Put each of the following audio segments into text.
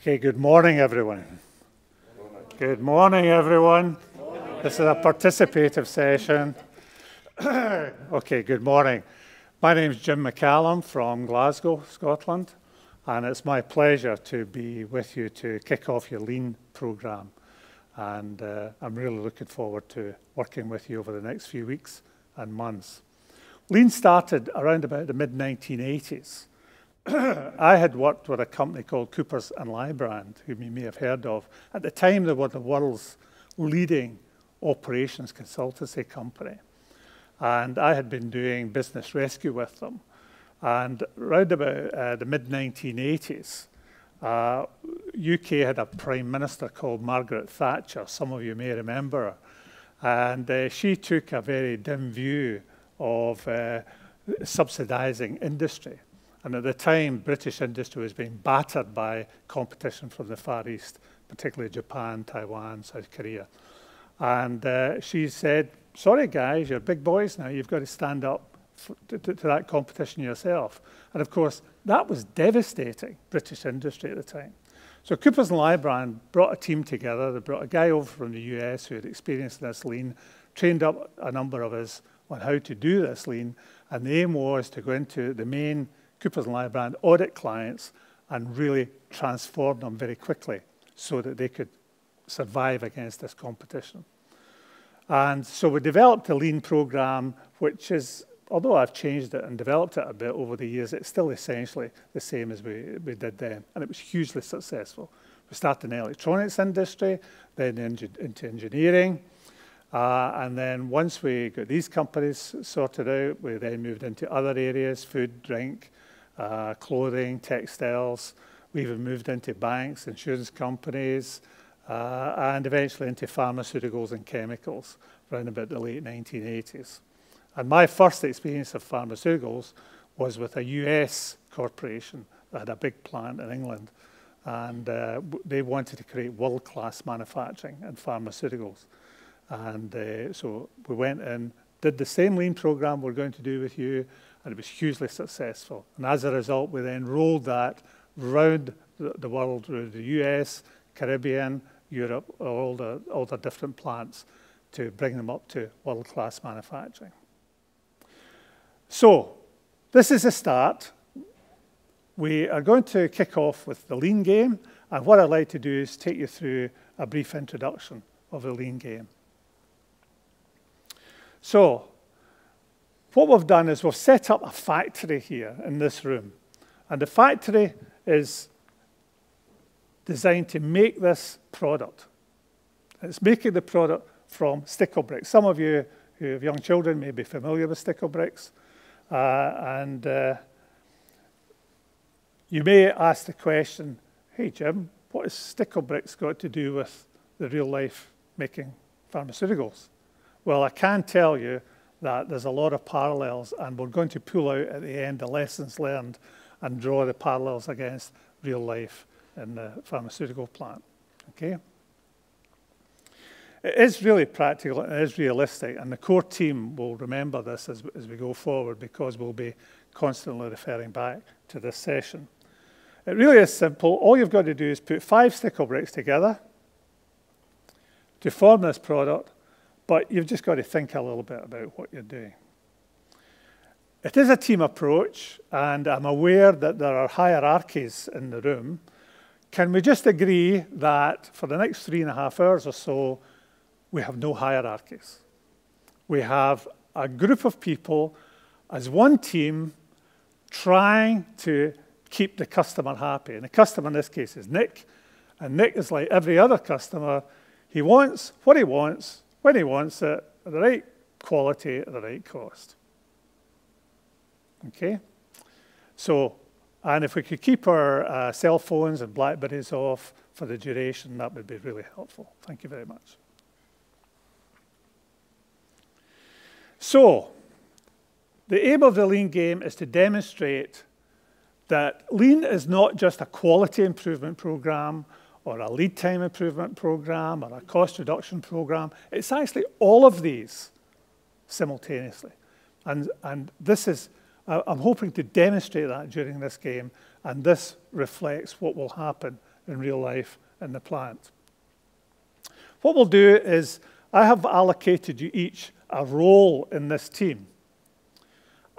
Okay, good morning, everyone. Good morning, everyone. This is a participative session. Okay, good morning. My name is Jim McCallum from Glasgow, Scotland, and it's my pleasure to be with you to kick off your Lean program. And I'm really looking forward to working with you over the next few weeks and months. Lean started around about the mid-1980s. I had worked with a company called Coopers & Lybrand, whom you may have heard of. At the time, they were the world's leading operations consultancy company. And I had been doing business rescue with them. And around about the mid-1980s, UK had a prime minister called Margaret Thatcher. Some of you may remember her. And she took a very dim view of subsidising industry. And at the time, British industry was being battered by competition from the Far East, particularly Japan, Taiwan, South Korea. And she said, sorry guys, you're big boys now, you've got to stand up to that competition yourself. And of course, that was devastating British industry at the time. So Coopers & Lybrand brought a team together. They brought a guy over from the US who had experienced this Lean, trained up a number of us on how to do this Lean. And the aim was to go into the main Coopers & Lybrand audit clients and really transform them very quickly so that they could survive against this competition. And so we developed a Lean program, which is, although I've changed it and developed it a bit over the years, it's still essentially the same as we did then. And it was hugely successful. We started in the electronics industry, then into engineering. And then once we got these companies sorted out, we then moved into other areas, food, drink, clothing, textiles. We even moved into banks, insurance companies, and eventually into pharmaceuticals and chemicals around about the late 1980s. And my first experience of pharmaceuticals was with a US corporation that had a big plant in England. And they wanted to create world-class manufacturing in pharmaceuticals. And so we went in, did the same Lean program we're going to do with you, and it was hugely successful. And as a result, we then rolled that around the world, through the US, Caribbean, Europe, all the different plants to bring them up to world-class manufacturing. So this is a start. We are going to kick off with the Lean game. And what I'd like to do is take you through a brief introduction of the Lean game. So what we've done is we've set up a factory here in this room. And the factory is designed to make this product. It's making the product from stickle bricks. Some of you who have young children may be familiar with stickle bricks. You may ask the question, hey Jim, what has stickle bricks got to do with the real life making pharmaceuticals? Well, I can tell you that there's a lot of parallels, and we're going to pull out at the end the lessons learned and draw the parallels against real life in the pharmaceutical plant. Okay? It is really practical and it is realistic, and the core team will remember this as we go forward because we'll be constantly referring back to this session. It really is simple. All you've got to do is put 5 stickle bricks together to form this product, but you've just got to think a little bit about what you're doing. It is a team approach, and I'm aware that there are hierarchies in the room. Can we just agree that for the next 3.5 hours or so, we have no hierarchies? We have a group of people as one team trying to keep the customer happy. And the customer in this case is Nick. And Nick is like every other customer. He wants what he wants, when he wants it, at the right quality, at the right cost. Okay? So, and if we could keep our cell phones and BlackBerries off for the duration, that would be really helpful. Thank you very much. So, the aim of the Lean game is to demonstrate that Lean is not just a quality improvement program or a lead time improvement program or a cost reduction program. It's actually all of these simultaneously. And this is, I'm hoping to demonstrate that during this game, and this reflects what will happen in real life in the plant. What we'll do is I have allocated you each a role in this team.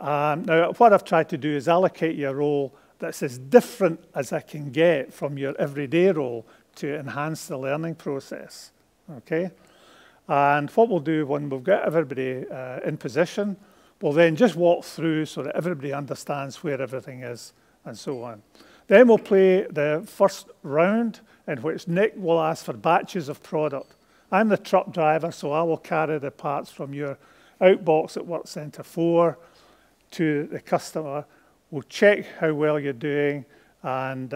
Now, what I've tried to do is allocate you a role that's as different as I can get from your everyday role to enhance the learning process, okay? And what we'll do when we've got everybody in position, we'll then just walk through so that everybody understands where everything is and so on. Then we'll play the first round in which Nick will ask for batches of product. I'm the truck driver, so I will carry the parts from your outbox at Work Centre 4 to the customer. We'll check how well you're doing and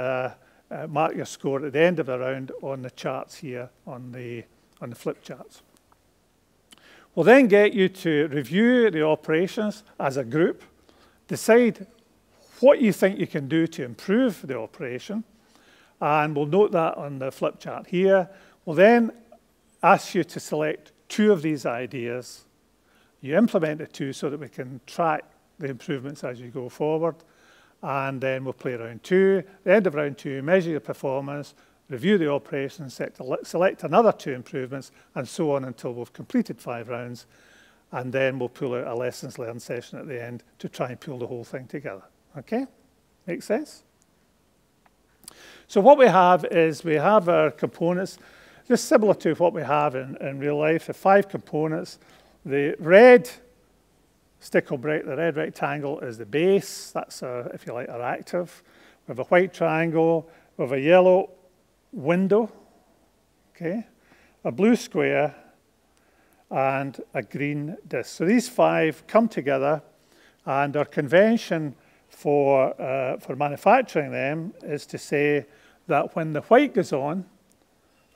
mark your score at the end of the round on the charts here, on the flip charts. We'll then get you to review the operations as a group, decide what you think you can do to improve the operation, and we'll note that on the flip chart here. We'll then ask you to select 2 of these ideas. You implement the 2 so that we can track the improvements as you go forward, and then we'll play round 2. At the end of round 2, measure your performance, review the operations, select another 2 improvements, and so on until we've completed 5 rounds, and then we'll pull out a lessons learned session at the end to try and pull the whole thing together. Okay? Make sense? So what we have is we have our components, just similar to what we have in real life, the 5 components. The red stickle brick, the red rectangle is the base. That's, if you like, our active. We have a white triangle. We have a yellow window, okay, a blue square, and a green disc. So these 5 come together, and our convention for manufacturing them is to say that when the white goes on,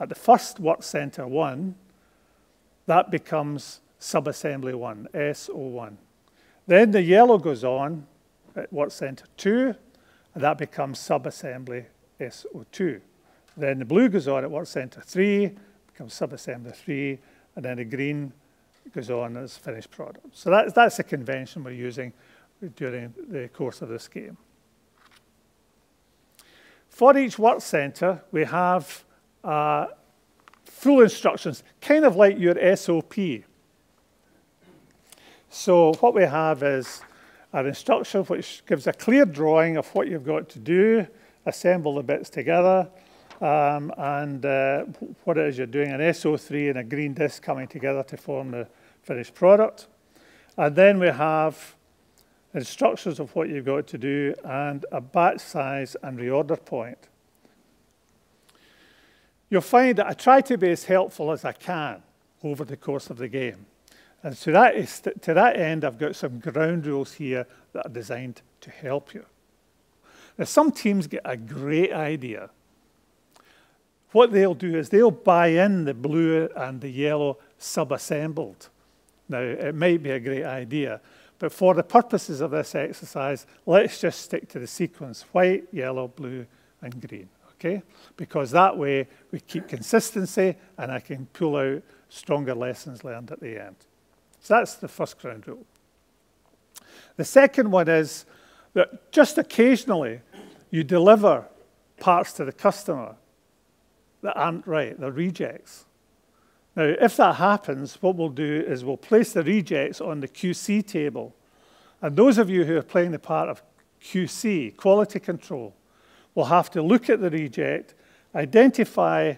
at the first Work Centre 1, that becomes subassembly 1, SO1. Then the yellow goes on at Work Centre 2, and that becomes subassembly SO2. Then the blue goes on at Work Centre 3, becomes subassembly 3, and then the green goes on as finished product. So that's the convention we're using during the course of this game. For each Work Centre, we have full instructions, kind of like your SOP. So what we have is an instruction which gives a clear drawing of what you've got to do, assemble the bits together, and what it is you're doing, an SO3 and a green disc coming together to form the finished product. And then we have instructions of what you've got to do and a batch size and reorder point. You'll find that I try to be as helpful as I can over the course of the game. And to that end, I've got some ground rules here that are designed to help you. Now, some teams get a great idea. What they'll do is they'll buy in the blue and the yellow sub-assembled. Now, it might be a great idea, but for the purposes of this exercise, let's just stick to the sequence: white, yellow, blue, and green, okay? Because that way we keep consistency and I can pull out stronger lessons learned at the end. So that's the first ground rule. The second one is that just occasionally you deliver parts to the customer that aren't right, they're rejects. Now, if that happens, what we'll do is we'll place the rejects on the QC table. And those of you who are playing the part of QC, quality control, will have to look at the reject, identify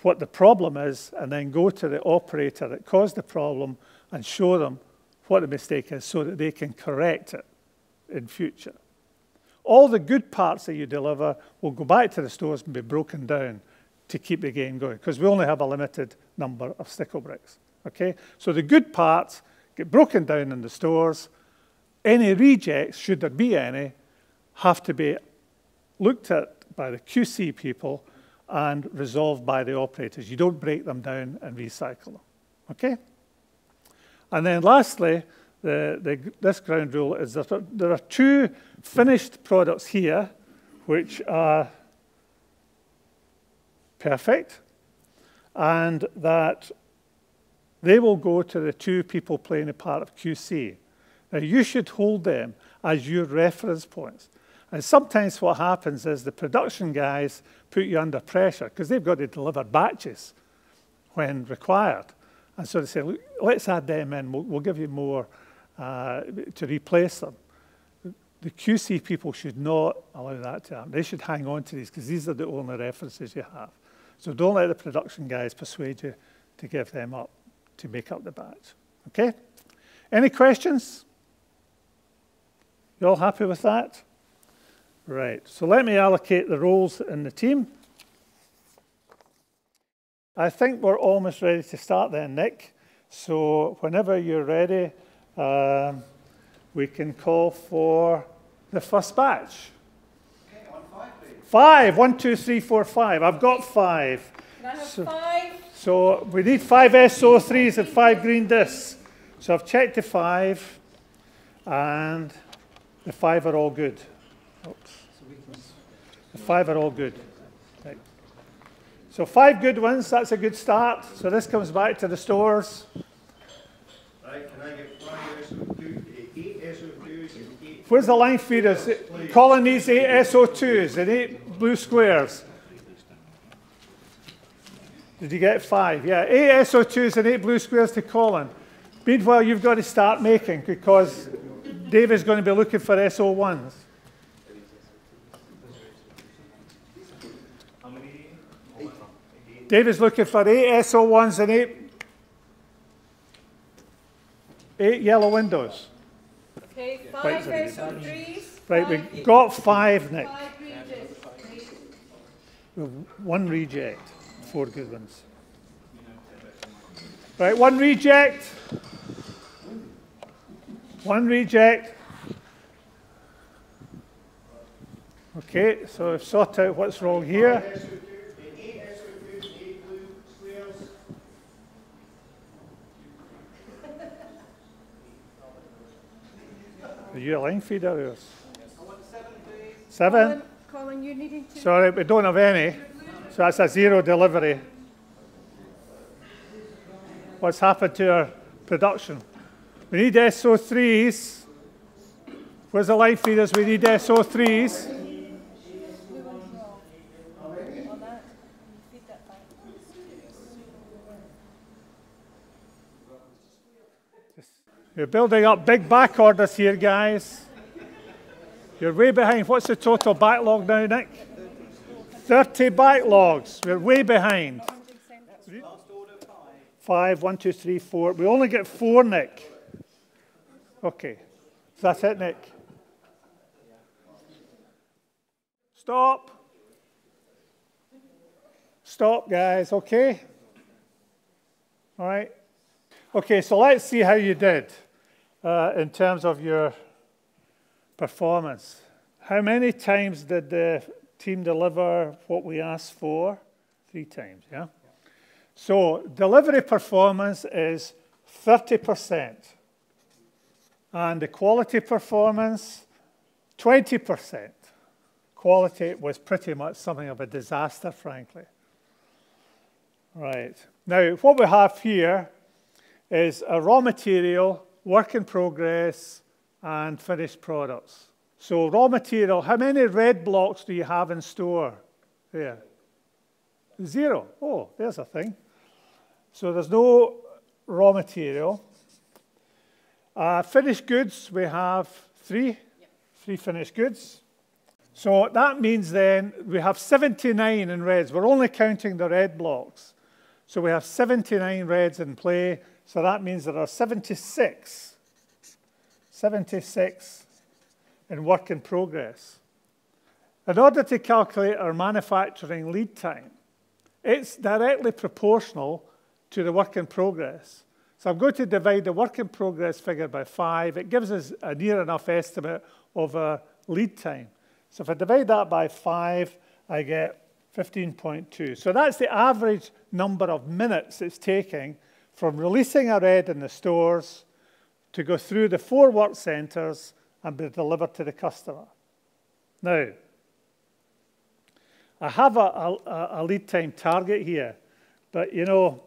what the problem is, and then go to the operator that caused the problem and show them what the mistake is so that they can correct it in future. All the good parts that you deliver will go back to the stores and be broken down to keep the game going, because we only have a limited number of stickle bricks, okay? So the good parts get broken down in the stores. Any rejects, should there be any, have to be looked at by the QC people and resolved by the operators. You don't break them down and recycle them, okay? And then lastly, this ground rule is that there are 2 finished products here which are perfect, and that they will go to the 2 people playing the part of QC. Now, you should hold them as your reference points. And sometimes what happens is the production guys put you under pressure because they've got to deliver batches when required. And so they say, look, let's add them in. We'll give you more to replace them. The QC people should not allow that to happen. They should hang on to these because these are the only references you have. So don't let the production guys persuade you to give them up to make up the batch. Okay? Any questions? You all happy with that? Right. So let me allocate the roles in the team. I think we're almost ready to start then, Nick. So whenever you're ready, we can call for the first batch. Okay, on 5, please. 5. 1, 2, 3, 4, 5. I've got 5. Can I have 5? So we need 5 SO3s and 5 green discs. So I've checked the 5, and the 5 are all good. Oops. The 5 are all good. Right. So 5 good ones, that's a good start. So this comes back to the stores. Right, can I get 5 SO2, 8 SO2s and 8... Where's the line feeders? Colin needs 8 SO2s and 8 blue squares. Did you get 5? Yeah, 8 SO2s and 8 blue squares to Colin. Meanwhile, you've got to start making because Dave is going to be looking for SO1s. Dave is looking for 8 SO1s and 8 yellow windows. Okay, 5 SO3s. Right, we've got 5, Nick. 5 rejects, please. 1 reject, 4 good ones. Right, 1 reject. 1 reject. Okay, so we've sorted out what's wrong here. 8 SO2s and 8 blue squares. Are you a line feeder? Or? I want 7, please. 7? Colin, you needing to... Sorry, we don't have any. So that's a 0 delivery. What's happened to our production? We need SO3s. Where's the line feeders? We need SO3s. You're building up big back orders here, guys. You're way behind. What's the total backlog now, Nick? 30 backlogs. We're way behind. 5, 1, 2, 3, 4. We only get 4, Nick. Okay. So that's it, Nick. Stop. Stop, guys, okay? All right. Okay, so let's see how you did in terms of your performance. How many times did the team deliver what we asked for? 3 times, yeah? So delivery performance is 30%. And the quality performance, 20%. Quality was pretty much something of a disaster, frankly. Right. Now, what we have here is a raw material, work in progress, and finished products. So raw material, how many red blocks do you have in store? There. 0. Oh, there's a thing. So there's no raw material. Finished goods, we have 3. Yep. 3 finished goods. So that means then we have 79 in reds. We're only counting the red blocks. So we have 79 reds in play. So that means there are 76 in work in progress. In order to calculate our manufacturing lead time, it's directly proportional to the work in progress. So I'm going to divide the work in progress figure by 5. It gives us a near enough estimate of our lead time. So if I divide that by 5, I get 15.2. So that's the average number of minutes it's taking from releasing a red in the stores to go through the 4 work centers and be delivered to the customer. Now, I have a lead time target here, but you know,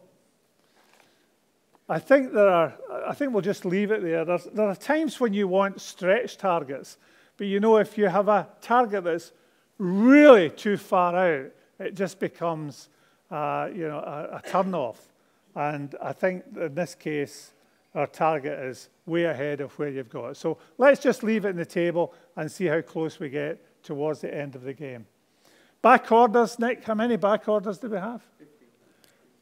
I think we'll just leave it there. There are times when you want stretch targets, But you know, if you have a target that's really too far out, it just becomes, a turn-off. And I think in this case, our target is way ahead of where you've got it. So let's just leave it in the table and see how close we get towards the end of the game. Back orders, Nick, how many back orders do we have?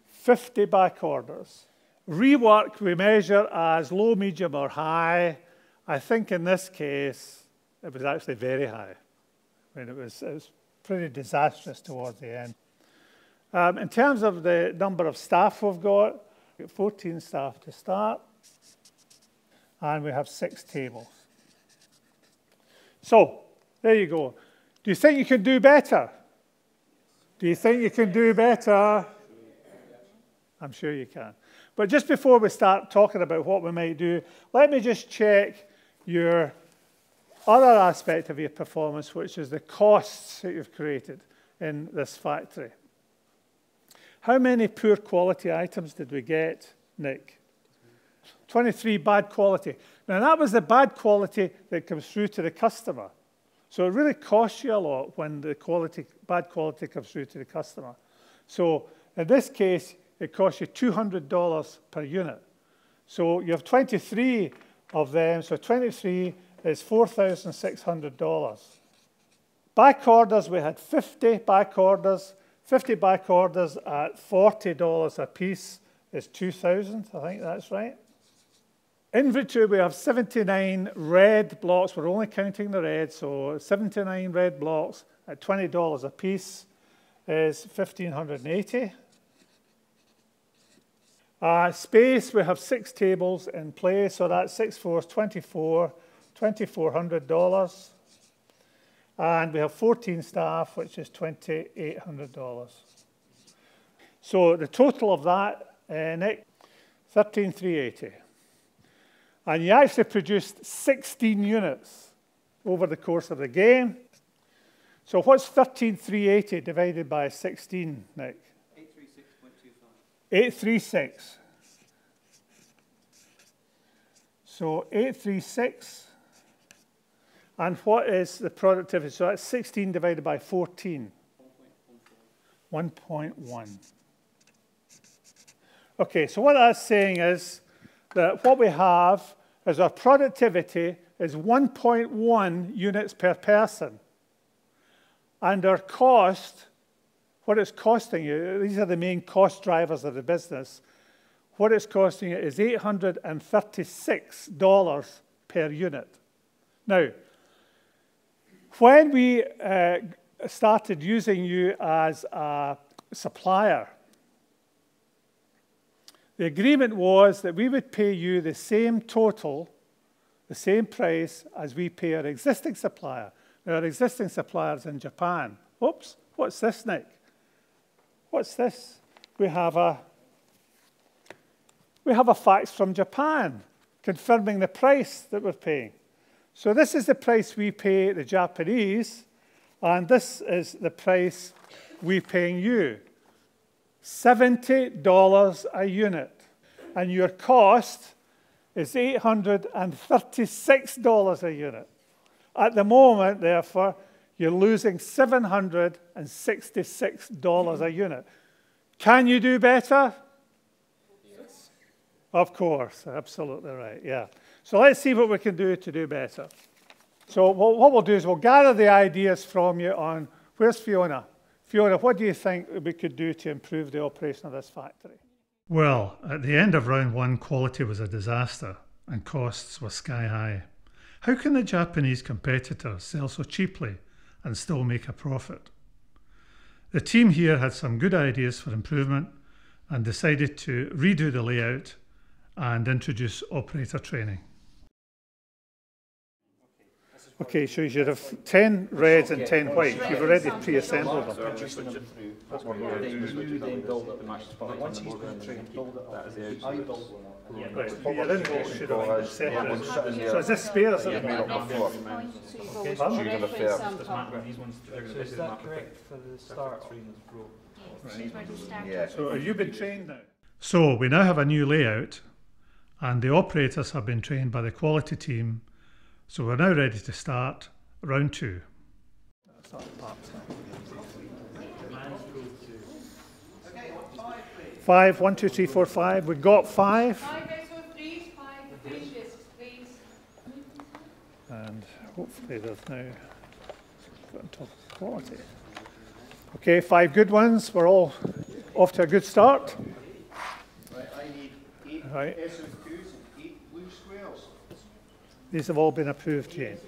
50 back orders. Rework we measure as low, medium, or high. I think in this case, it was actually very high. I mean, it was pretty disastrous towards the end. In terms of the number of staff we've got 14 staff to start, and we have 6 tables. So, there you go. Do you think you can do better? Do you think you can do better? I'm sure you can. But just before we start talking about what we might do, let me just check your other aspect of your performance, which is the costs that you've created in this factory. How many poor quality items did we get, Nick? 23 bad quality. Now, that was the bad quality that comes through to the customer. So it really costs you a lot when the bad quality comes through to the customer. So in this case, it costs you $200 per unit. So you have 23 of them, so 23 is $4,600. Back orders, we had 50 back orders. 50 back orders at $40 a piece is $2,000, I think that's right. Inventory, we have 79 red blocks. We're only counting the red, so 79 red blocks at $20 a piece is $1,580. Space, we have 6 tables in place, so that's 6 4 is $2,400. And we have 14 staff, which is $2,800. So the total of that, Nick, $13,380. And you actually produced 16 units over the course of the game. So what's 13,380 divided by 16, Nick? 836.25. 836. So 836. And what is the productivity? So that's 16 divided by 14. 1.1. Okay, so what that's saying is that what we have is our productivity is 1.1 units per person. And our cost, what it's costing you, these are the main cost drivers of the business, what it's costing you is $836 per unit. Now, when we started using you as a supplier, the agreement was that we would pay you the same total, the same price as we pay our existing supplier. Now, our existing suppliers in Japan. Oops, what's this, Nick? What's this? We have a fax from Japan confirming the price that we're paying. So this is the price we pay the Japanese, and this is the price we're paying you. $70 a unit. And your cost is $836 a unit. At the moment, therefore, you're losing $766 a unit. Can you do better? Yes. Of course, absolutely right, yeah. So let's see what we can do to do better. So what we'll do is we'll gather the ideas from you on, where's Fiona? Fiona, what do you think we could do to improve the operation of this factory? Well, at the end of round 1, quality was a disaster and costs were sky high. How can the Japanese competitors sell so cheaply and still make a profit? The team here had some good ideas for improvement and decided to redo the layout and introduce operator training. Okay, so you should have 10 reds and 10 whites. You've already pre-assembled them. Once he's been trained, build it up. I build one up. Right, your invoice should have been separate. So is this spares? You've made up before. So you're going to fair. Is that correct for the start? Yeah. So have you been trained now? So we now have a new layout and the operators have been trained by the quality team. So we're now ready to start Round 2. That's not the parts. Five, 1, 2, 3, 4, 5. We got 5. 5 SO3s, 5 green discs, please. And hopefully there's now got top quality. Okay, 5 good ones. We're all off to a good start. Right, I need 8 Right. SO2s and 8 blue squares. These have all been approved, Jane.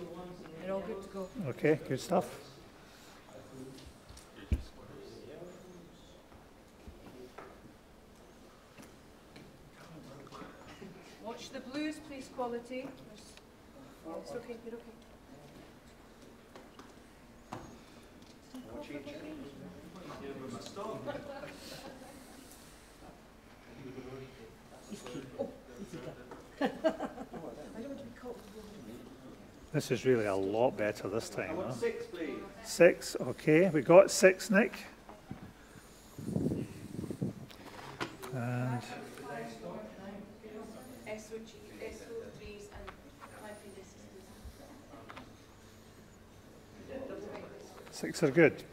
They're all good to go. Okay, good stuff. Watch the blues, please, quality. It's okay, you're okay. This is really a lot better this time. Huh? 6, please. 6, okay. We got 6, Nick. And SO3s and 5 green discs, please. 6 are good.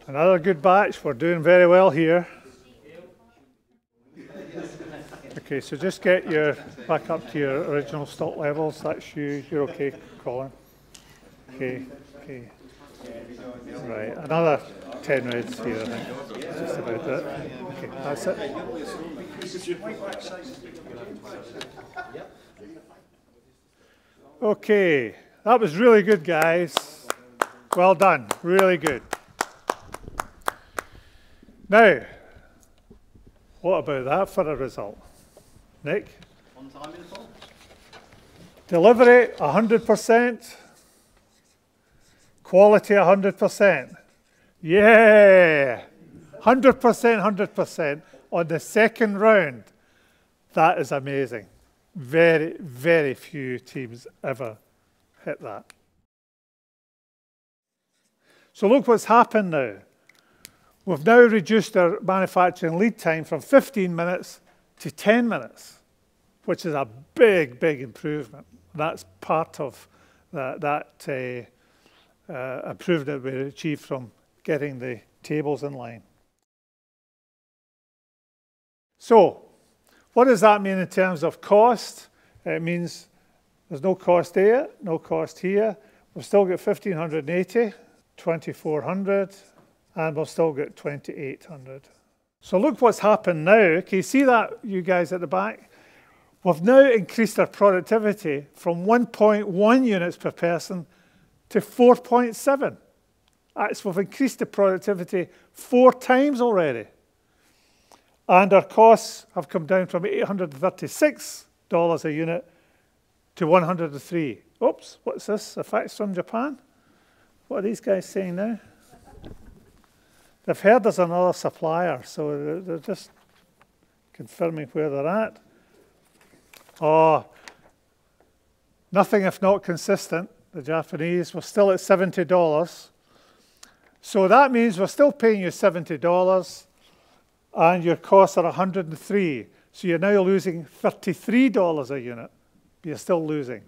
Another good batch. We're doing very well here. Okay, so just get your back up to your original stock levels. That's you. You're okay, Colin. Okay, okay. Right, another 10 reds here, I think. That's just about it. Okay, that's it. Okay, that was really good, guys. Well done, really good. Now, what about that for a result? Nick? On time in full. Delivery, 100%. Quality, 100%. Yeah! 100%, 100% on the second round. That is amazing. Very, very few teams ever hit that. So look what's happened now. We've now reduced our manufacturing lead time from 15 minutes to 10 minutes, which is a big, big improvement. That's part of that improvement we achieved from getting the tables in line. So, what does that mean in terms of cost? It means there's no cost there, no cost here. We've still got 1,580, 2,400, and we've still got 2,800. So look what's happened now. Can you see that, you guys at the back? We've now increased our productivity from 1.1 units per person to 4.7. We've increased the productivity 4 times already. And our costs have come down from $836 a unit to $103. Oops, what's this? Effects from Japan? What are these guys saying now? They've heard there's another supplier, so they're just confirming where they're at. Oh, nothing if not consistent. The Japanese, we're still at $70. So that means we're still paying you $70 and your costs are $103. So you're now losing $33 a unit. You're still losing.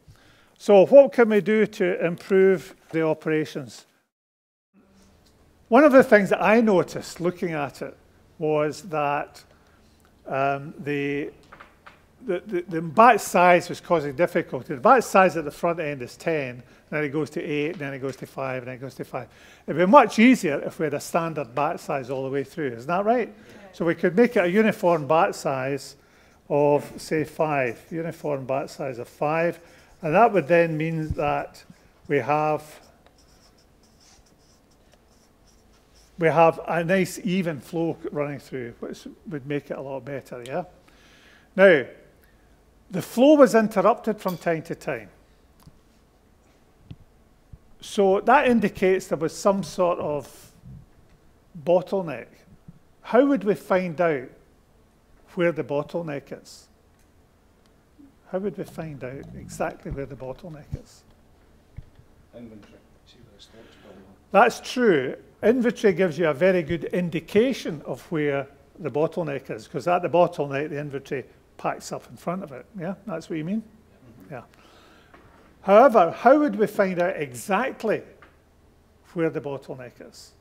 So what can we do to improve the operations? One of the things that I noticed looking at it was that the batch size was causing difficulty. The batch size at the front end is 10, then it goes to 8, then it goes to 5, and then it goes to 5. It'd be much easier if we had a standard batch size all the way through. Isn't that right? So we could make it a uniform batch size of, say, 5. Uniform batch size of 5. And that would then mean that we have a nice even flow running through, which would make it a lot better, yeah? Now, the flow was interrupted from time to time. So that indicates there was some sort of bottleneck. How would we find out where the bottleneck is? How would we find out exactly where the bottleneck is? Inventory. See where the stock's building. That's true. Inventory gives you a very good indication of where the bottleneck is, because at the bottleneck, the inventory packed stuff in front of it. Yeah, that's what you mean? Yeah. However, how would we find out exactly where the bottleneck is?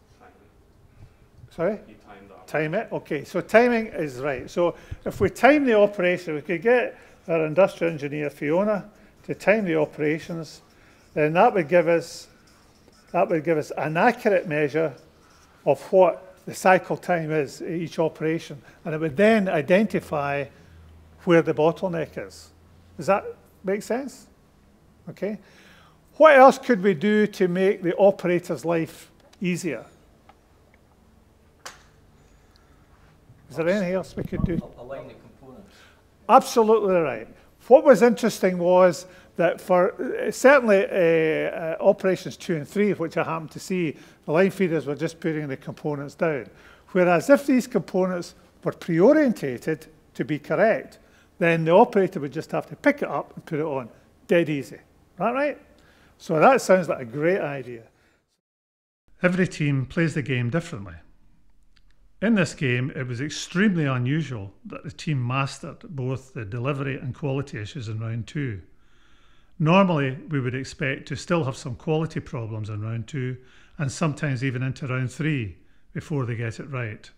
Sorry? You time that. Time it? Okay, so timing is right. So if we time the operation, we could get our industrial engineer, Fiona, to time the operations, then that would give us an accurate measure of what the cycle time is at each operation. And it would then identify where the bottleneck is. Does that make sense? Okay. What else could we do to make the operator's life easier? Is there anything else we could do? Align the components. Absolutely right. What was interesting was that for certainly operations 2 and 3, which I happened to see, the line feeders were just putting the components down. Whereas if these components were pre-orientated to be correct, then the operator would just have to pick it up and put it on. Dead easy. Right? So that sounds like a great idea. Every team plays the game differently. In this game, it was extremely unusual that the team mastered both the delivery and quality issues in round 2. Normally, we would expect to still have some quality problems in round 2 and sometimes even into round 3 before they get it right.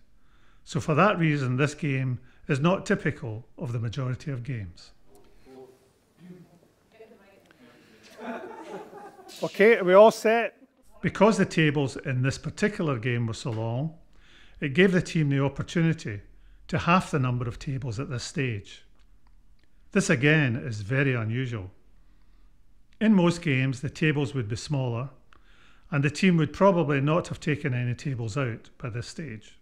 So for that reason, this game is not typical of the majority of games. Okay, are we all set? Because the tables in this particular game were so long, it gave the team the opportunity to half the number of tables at this stage. This again is very unusual. In most games, the tables would be smaller, and the team would probably not have taken any tables out by this stage.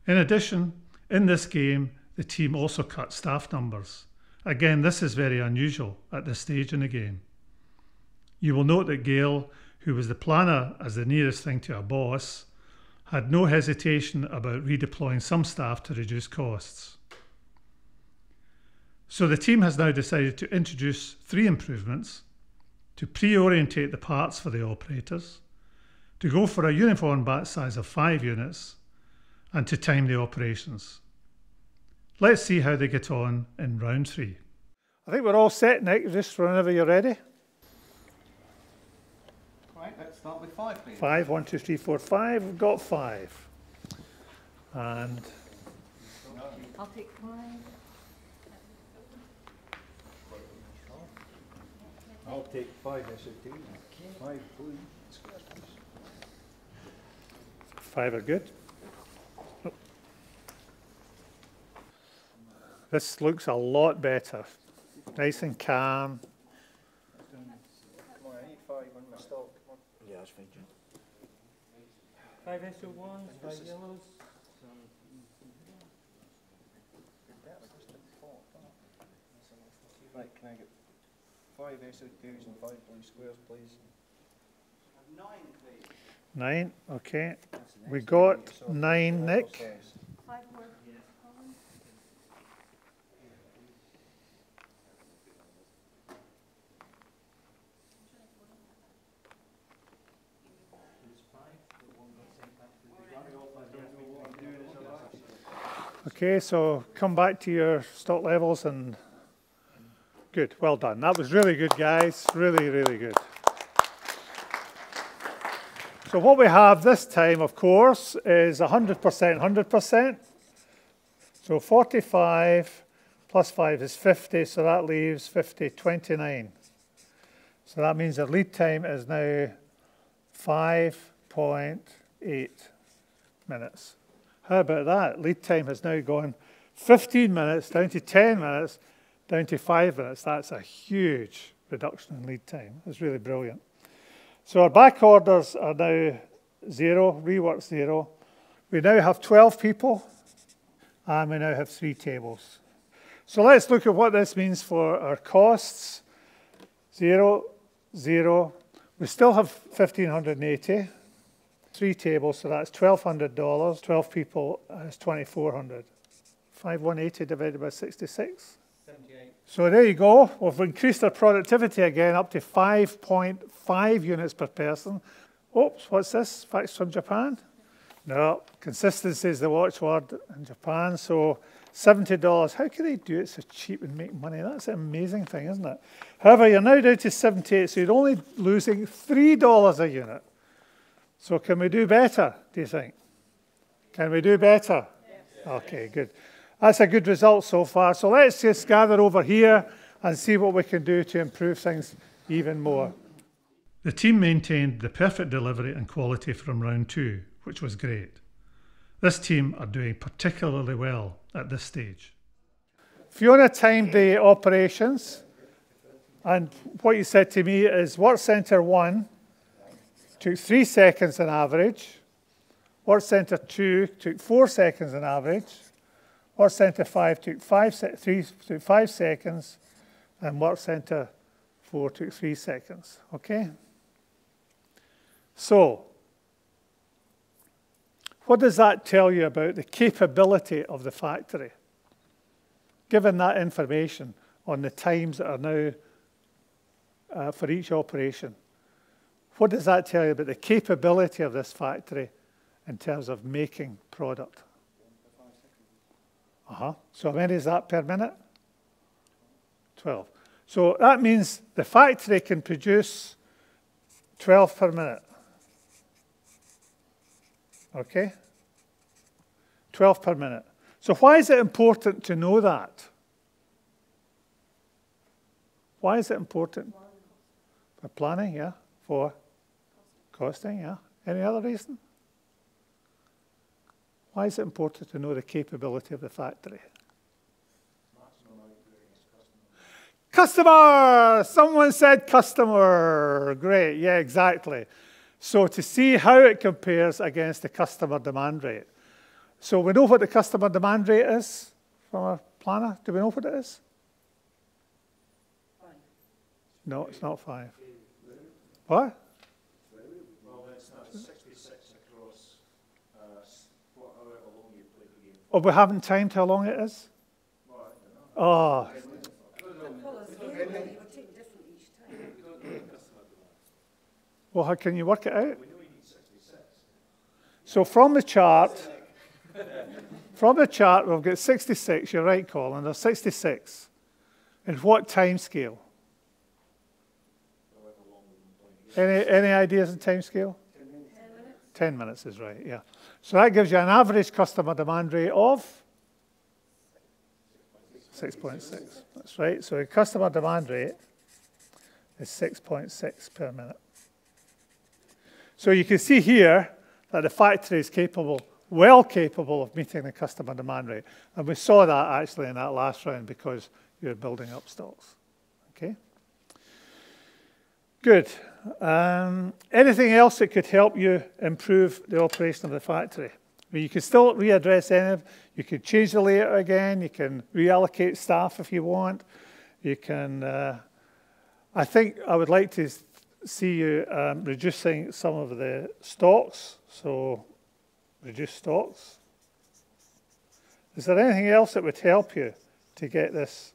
In addition, in this game, the team also cut staff numbers. Again, this is very unusual at this stage in the game. You will note that Gail, who was the planner as the nearest thing to a boss, had no hesitation about redeploying some staff to reduce costs. So the team has now decided to introduce 3 improvements: to pre-orientate the parts for the operators, to go for a uniform batch size of 5 units, and to time the operations. Let's see how they get on in round 3. I think we're all set, Nick, just whenever you're ready. Right, let's start with 5, please. 5, 1, 2, 3, 4, 5. We've got 5. And I'll take 5. I'll take 5 SO2. 5 blue squares, please. 5 are good. Oh. This looks a lot better. Nice and calm. Come on, I need 5 on my stock. Come on. Yeah, that's fine, Jim. 5 SO1s, 5 yellows. Right, can I get 5 SO2s and 5 blue squares, please? 9, please. 9, okay. We got 9, Nick. 5 more. Okay, so come back to your stock levels and good, well done. That was really good, guys. Really, really good. So what we have this time, of course, is 100%, 100%. So 45 plus 5 is 50, so that leaves 50, 29. So that means the lead time is now 5.8 minutes. How about that? Lead time has now gone 15 minutes down to 10 minutes, down to 5 minutes. That's a huge reduction in lead time. It's really brilliant. So our back orders are now 0, rework 0. We now have 12 people, and we now have 3 tables. So let's look at what this means for our costs. 0, 0. We still have 1,580. 3 tables, so that's $1,200. 12 people is $2,400. 5,180 divided by 66. 78. So there you go. We've increased our productivity again up to 5.5 units per person. Oops, what's this? Facts from Japan. No, consistency is the watchword in Japan. So $70. How can they do it so cheap and make money? That's an amazing thing, isn't it? However, you're now down to 78, so you're only losing $3 a unit. So can we do better, do you think? Can we do better? Yes. Okay, good. That's a good result so far. So let's just gather over here and see what we can do to improve things even more. The team maintained the perfect delivery and quality from round 2, which was great. This team are doing particularly well at this stage. Fiona timed the operations, and what you said to me is work centre 1 took 3 seconds on average, work centre 2 took 4 seconds on average, work centre 5 took 5 seconds, and work centre 4 took 3 seconds, okay? So, what does that tell you about the capability of the factory? Given that information on the times that are now for each operation, what does that tell you about the capability of this factory in terms of making product? So how many is that per minute? 12. So that means the factory can produce 12 per minute. Okay? 12 per minute. So why is it important to know that? Why is it important? For planning, yeah. For costing, yeah. Any other reason? Why is it important to know the capability of the factory? Customer! Someone said customer. Great, yeah, exactly. So to see how it compares against the customer demand rate. So we know what the customer demand rate is from our planner. Do we know what it is? 5. No, it's not 5. What? Well, it's not 66 across however long you play the game. Oh, we haven't timed how long it is? Well, I don't know. Oh, well, how can you work it out? We know you need 66. So from the chart, we've got 66. You're right, Colin. There's 66. And what time scale? Any ideas in time scale? 10 minutes. 10 minutes is right, yeah. So that gives you an average customer demand rate of 6.6. That's right. So the customer demand rate is 6.6 per minute. So you can see here that the factory is capable, well capable of meeting the customer demand rate. And we saw that actually in that last round because you're building up stocks. Okay? Good. Anything else that could help you improve the operation of the factory? I mean, you can still readdress any, you can change the layout again, you can reallocate staff if you want. You can, I think I would like to see you reducing some of the stocks, so reduce stocks. Is there anything else that would help you to get this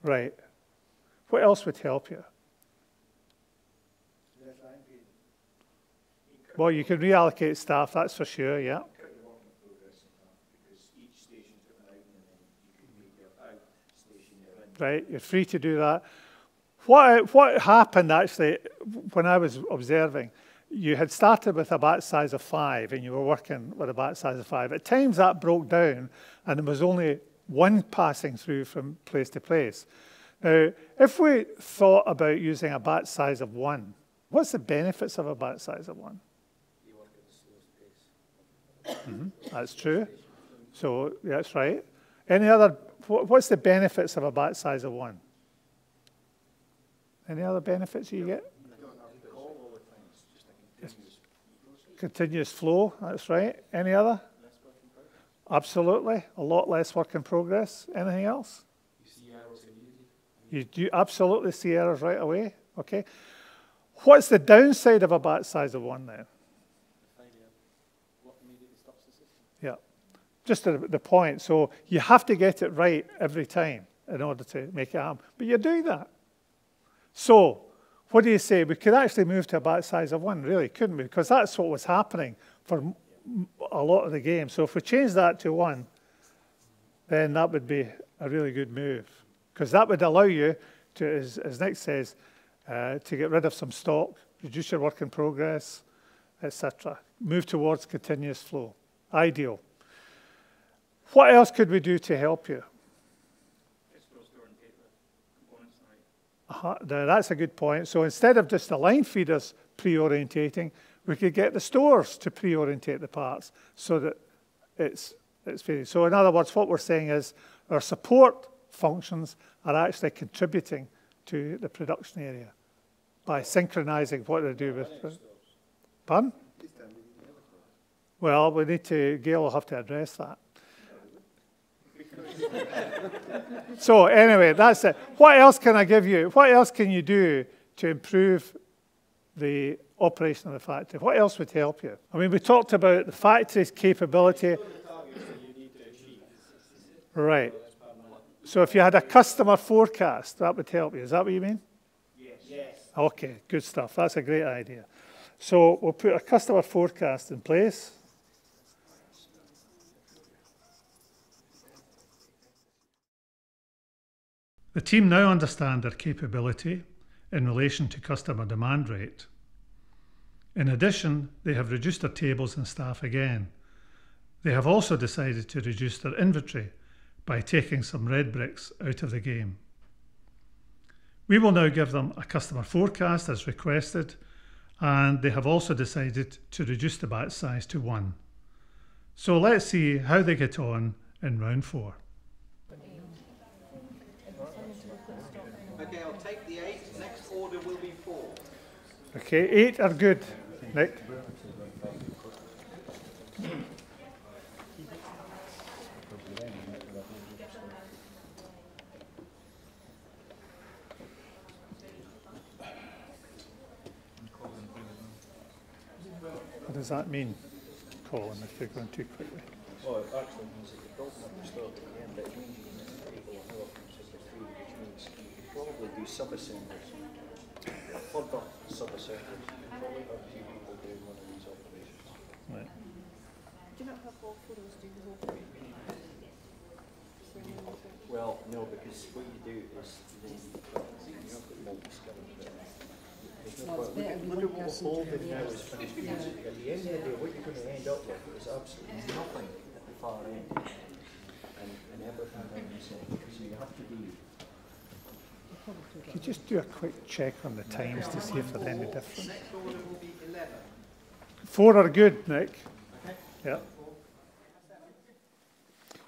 right? What else would help you? Well, you can reallocate staff, that's for sure, yeah. Right, you're free to do that. What happened actually when I was observing, you had started with a batch size of 5 and you were working with a batch size of 5. At times that broke down and there was only one passing through from place to place. Now, if we thought about using a batch size of 1, what's the benefits of a batch size of 1? You work at the slowest pace. That's true. So that's right. Any other, what's the benefits of a batch size of 1? Any other benefits you get? Continuous flow, that's right. Any other? Absolutely. A lot less work in progress. Anything else? You see errors immediately. You do absolutely see errors right away. Okay. What's the downside of a batch size of 1 then? What immediately stops the system? Yeah. Just the point. So you have to get it right every time in order to make it happen. But you're doing that. So what do you say? We could actually move to a batch size of 1, really, couldn't we? Because that's what was happening for a lot of the game. So if we change that to 1, then that would be a really good move, because that would allow you to, as Nick says, to get rid of some stock, reduce your work in progress, etc. Move towards continuous flow. Ideal. What else could we do to help you? Now that's a good point. So instead of just the line feeders pre-orientating, we could get the stores to pre-orientate the parts so that it's feeding. So in other words, what we're saying is our support functions are actually contributing to the production area by synchronizing what they do with. Pardon? Well, Gail will have to address that. So anyway, that's it. What else can I give you? What else can you do to improve the operation of the factory? What else would help you? I mean, we talked about the factory's capability. Right. So if you had a customer forecast, that would help you. Is that what you mean? Yes. Okay, good stuff. That's a great idea. So we'll put a customer forecast in place. The team now understand their capability in relation to customer demand rate. In addition, they have reduced their tables and staff again. They have also decided to reduce their inventory by taking some red bricks out of the game. We will now give them a customer forecast as requested, and they have also decided to reduce the batch size to 1. So let's see how they get on in round 4. Okay, I'll take the 8. Next order will be 4. Okay, 8 are good, Nick. What does that mean, Colin, if you're going too quickly? Well, it actually means that you're building up the stock at the end, but it means you can table of no consistent 3, which means you could probably do sub-assemblies. Further sub-assemblies. You could probably have 2 people doing one of these operations. Right. Do you not have all 4 of us do the whole thing? Well, no, because what you do is then you have got multi-skill. Look at what we're holding now is finished music. At the end of the day, what you're going to end up with is absolutely nothing at the far end. And everything down the center. So you have to be. Could you just do a quick check on the times to see if there's any difference? Next order will be 11. 4 are good, Nick. Yeah.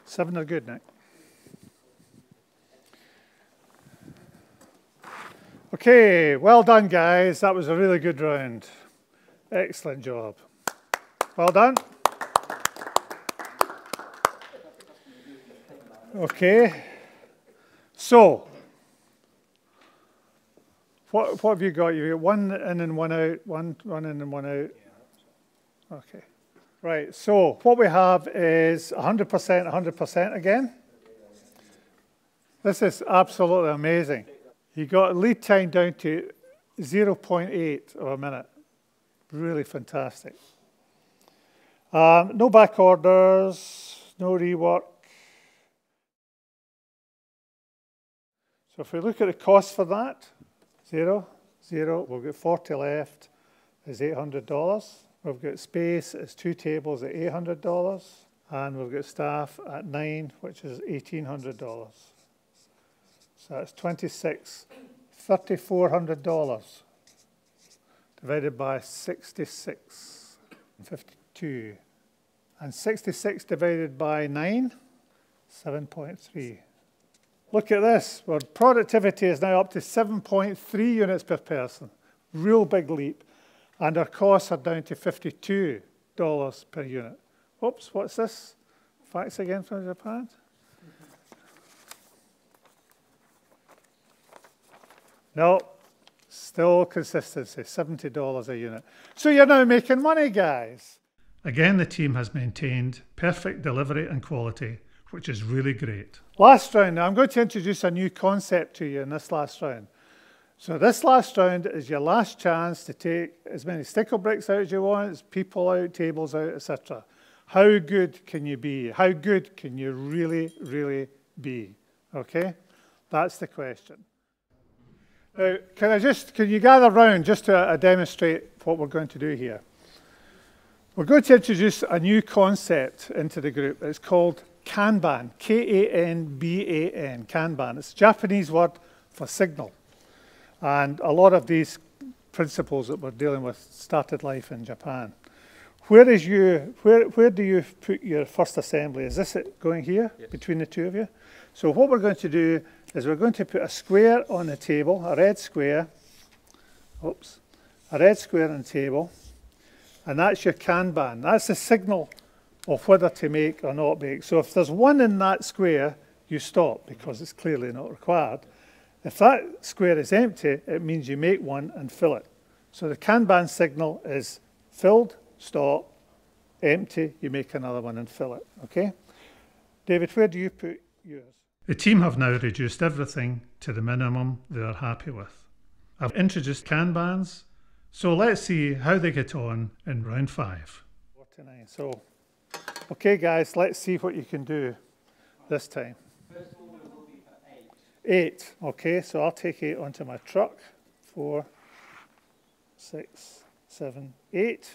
7 are good, Nick. Okay, well done, guys. That was a really good round. Excellent job. Well done. Okay. So, what have you got? You've got 1 in and 1 out, one in and 1 out. Okay. Right, so what we have is 100%, 100% again. This is absolutely amazing. You got lead time down to 0.8 of a minute. Really fantastic. No back orders, no rework. So if we look at the cost for that, 0, 0, we've got 40 left, is $800. We've got space, it's 2 tables at $800. And we've got staff at 9, which is $1,800. So that's $3,400 divided by 66.52. And 66 divided by 9, 7.3. Look at this. Our productivity is now up to 7.3 units per person. Real big leap. And our costs are down to $52 per unit. Oops, what's this? Facts again from Japan? No, still consistency, $70 a unit. So you're now making money, guys. Again, the team has maintained perfect delivery and quality, which is really great. Last round, now I'm going to introduce a new concept to you in this last round. So this last round is your last chance to take as many stickle bricks out as you want, as people out, tables out, etc. How good can you be? How good can you really, really be? Okay? That's the question. Now, can you gather round just to demonstrate what we're going to do here? We're going to introduce a new concept into the group. It's called Kanban, K-A-N-B-A-N, Kanban. It's a Japanese word for signal. And a lot of these principles that we're dealing with started life in Japan. Where do you put your first assembly? Is this it going here, yes, between the two of you? So what we're going to do is we're going to put a square on the table, a red square. Oops. A red square on the table. And that's your Kanban. That's the signal of whether to make or not make. So if there's one in that square, you stop because it's clearly not required. If that square is empty, it means you make one and fill it. So the Kanban signal is filled, stop, empty, you make another one and fill it. Okay? David, where do you put yours? The team have now reduced everything to the minimum they are happy with. I've introduced Kanbans, so let's see how they get on in round 5. 49. So, okay guys, let's see what you can do this time. 8. Okay, so I'll take 8 onto my truck. 4, 6, 7, 8.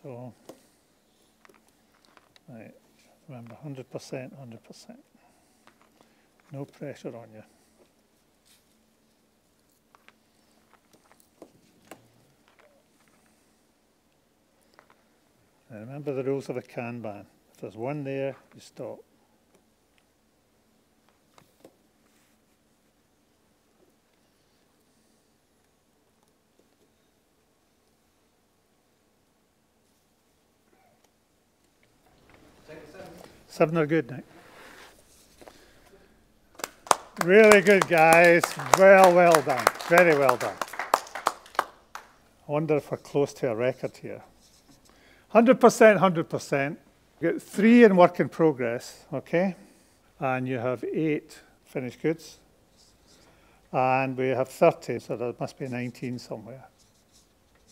So, right, remember 100%, 100%. No pressure on you. And remember the rules of a Kanban. If there's one there, you stop. Seven are good, Nick. Really good, guys. Well done. Very well done. I wonder if we're close to a record here. 100%, 100%. You get 3 in work in progress, okay? And you have 8 finished goods. And we have 30, so there must be 19 somewhere.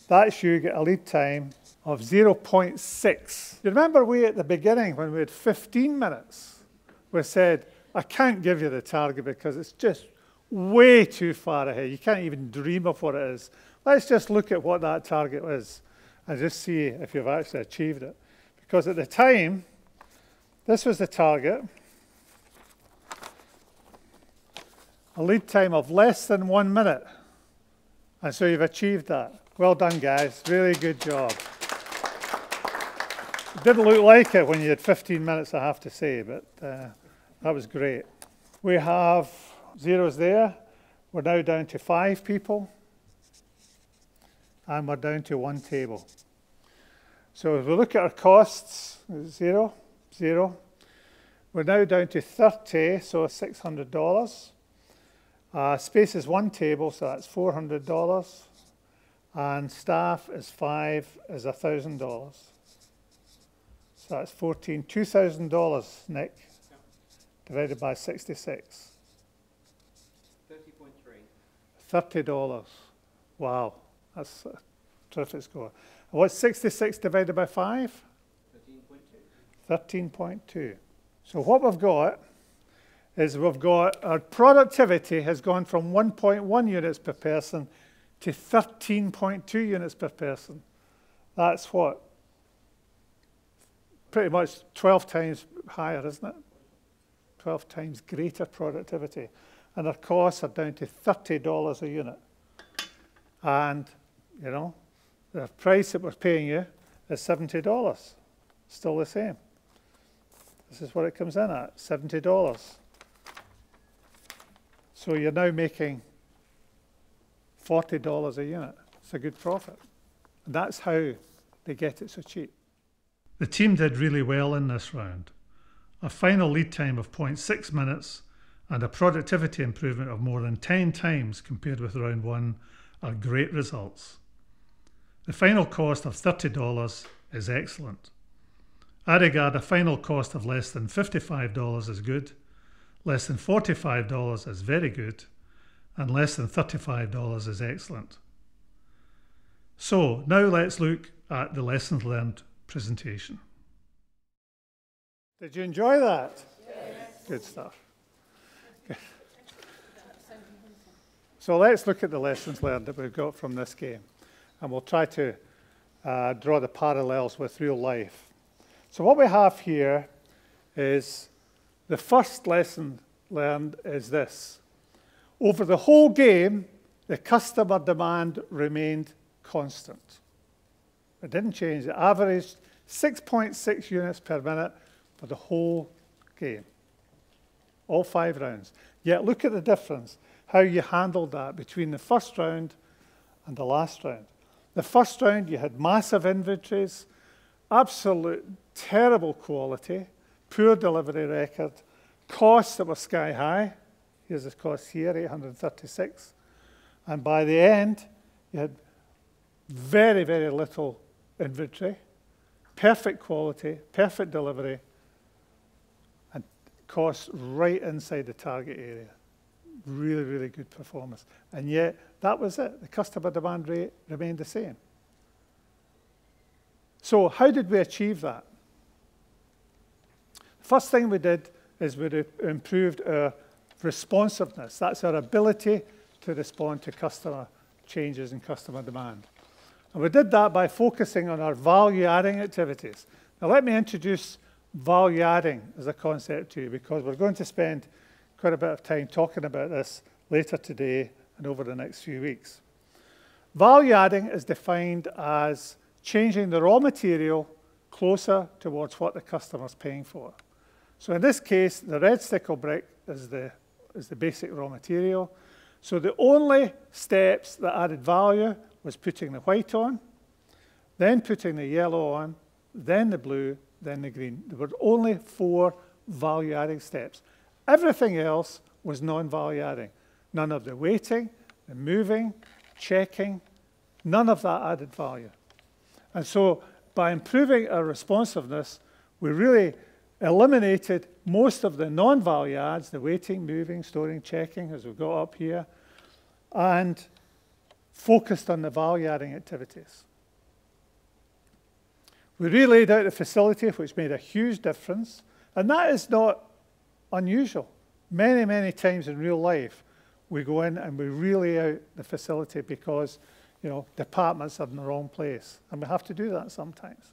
That's you get a lead time of 0.6. You remember at the beginning when we had 15 minutes, we said, I can't give you the target because it's just way too far ahead. You can't even dream of what it is. Let's just look at what that target is and just see if you've actually achieved it. Because at the time, this was the target. A lead time of less than 1 minute. And so you've achieved that. Well done, guys. Really good job. It didn't look like it when you had 15 minutes, I have to say, but that was great. We have zeros there. We're now down to 5 people. And we're down to 1 table. So if we look at our costs, 0, 0. We're now down to 30, so $600. Space is 1 table, so that's $400. And staff is 5, is $1,000. So that's $2,000, Nick, divided by 66. 30.3. $30. Wow, that's a terrific score. And what's 66 divided by 5? 13.2. 13.2. So what we've got is our productivity has gone from 1.1 units per person to 13.2 units per person. That's what? Pretty much 12 times higher, isn't it? 12 times greater productivity. And our costs are down to $30 a unit. And, you know, the price that we're paying you is $70. Still the same. This is what it comes in at, $70. So you're now making $40 a unit. It's a good profit. And that's how they get it so cheap. The team did really well in this round. A final lead time of 0.6 minutes and a productivity improvement of more than 10 times compared with round 1 are great results. The final cost of $30 is excellent. I regard a final cost of less than $55 as good, less than $45 as very good, and less than $35 is excellent. So now let's look at the lessons learned presentation. Did you enjoy that? Yes. Good stuff. Good. So let's look at the lessons learned that we've got from this game. And we'll try to draw the parallels with real life. So what we have here is the first lesson learned is this. Over the whole game, the customer demand remained constant. It didn't change. It averaged 6.6 units per minute for the whole game. All 5 rounds. Yet look at the difference, how you handled that between the first round and the last round. The first round, you had massive inventories, absolute terrible quality, poor delivery record, costs that were sky high. Here's the cost here, 836. And by the end, you had very, very little inventory, perfect quality, perfect delivery, and costs right inside the target area. Really, really good performance. And yet, that was it. The customer demand rate remained the same. So how did we achieve that? First thing we did is we improved our responsiveness. That's our ability to respond to customer changes in customer demand. And we did that by focusing on our value-adding activities. Now let me introduce value-adding as a concept to you, because we're going to spend quite a bit of time talking about this later today and over the next few weeks. Value-adding is defined as changing the raw material closer towards what the customer's paying for. So in this case, the red stickle brick is the basic raw material. So the only steps that added value was putting the white on, then putting the yellow on, then the blue, then the green. There were only 4 value-adding steps. Everything else was non-value adding. None of the weighting, the moving, checking, none of that added value. And so by improving our responsiveness, we really eliminated most of the non-value adds, the weighting, moving, storing, checking, as we've got up here, and focused on the value-adding activities. We relaid out the facility, which made a huge difference, and that is not unusual. Many, many times in real life, we go in and we relay out the facility because, you know, departments are in the wrong place, and we have to do that sometimes.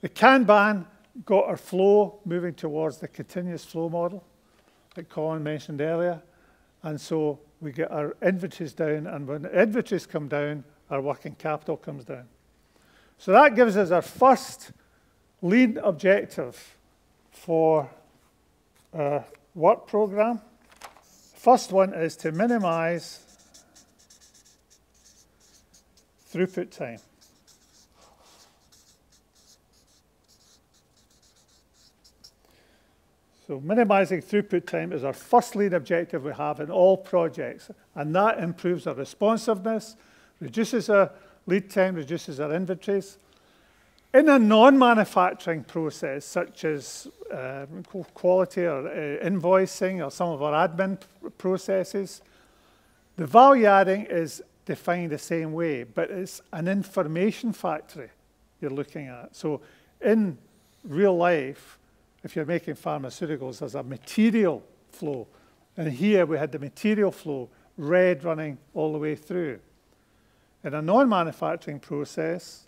The Kanban got our flow moving towards the continuous flow model that Colin mentioned earlier, and so we get our inventories down, and when the inventories come down, our working capital comes down. So that gives us our first lean objective for our work program. First one is to minimize throughput time. So minimizing throughput time is our first lean objective we have in all projects, and that improves our responsiveness, reduces our lead time, reduces our inventories. In a non-manufacturing process, such as quality or invoicing or some of our admin processes, the value adding is defined the same way, but it's an information factory you're looking at. So in real life, if you're making pharmaceuticals, there's a material flow. And here we had the material flow, red running all the way through. In a non-manufacturing process,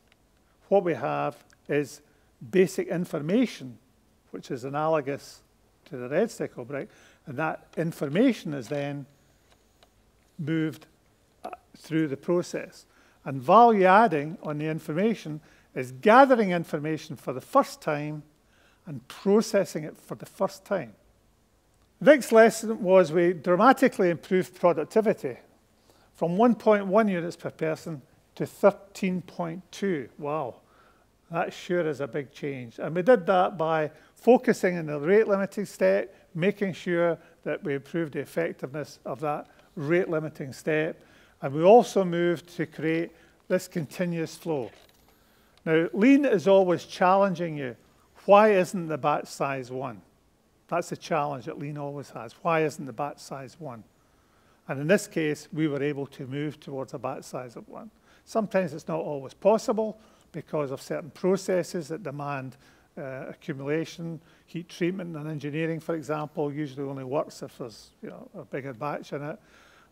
what we have is basic information, which is analogous to the red stickle brick, and that information is then moved through the process. And value adding on the information is gathering information for the first time and processing it for the first time. Vic's lesson was we dramatically improved productivity from 1.1 units per person to 13.2. Wow, that sure is a big change. And we did that by focusing on the rate limiting step, making sure that we improved the effectiveness of that rate limiting step. And we also moved to create this continuous flow. Now, lean is always challenging you. Why isn't the batch size 1? That's a challenge that lean always has. Why isn't the batch size 1? And in this case, we were able to move towards a batch size of 1. Sometimes it's not always possible because of certain processes that demand accumulation. Heat treatment and engineering, for example, usually only works if there's a bigger batch in it.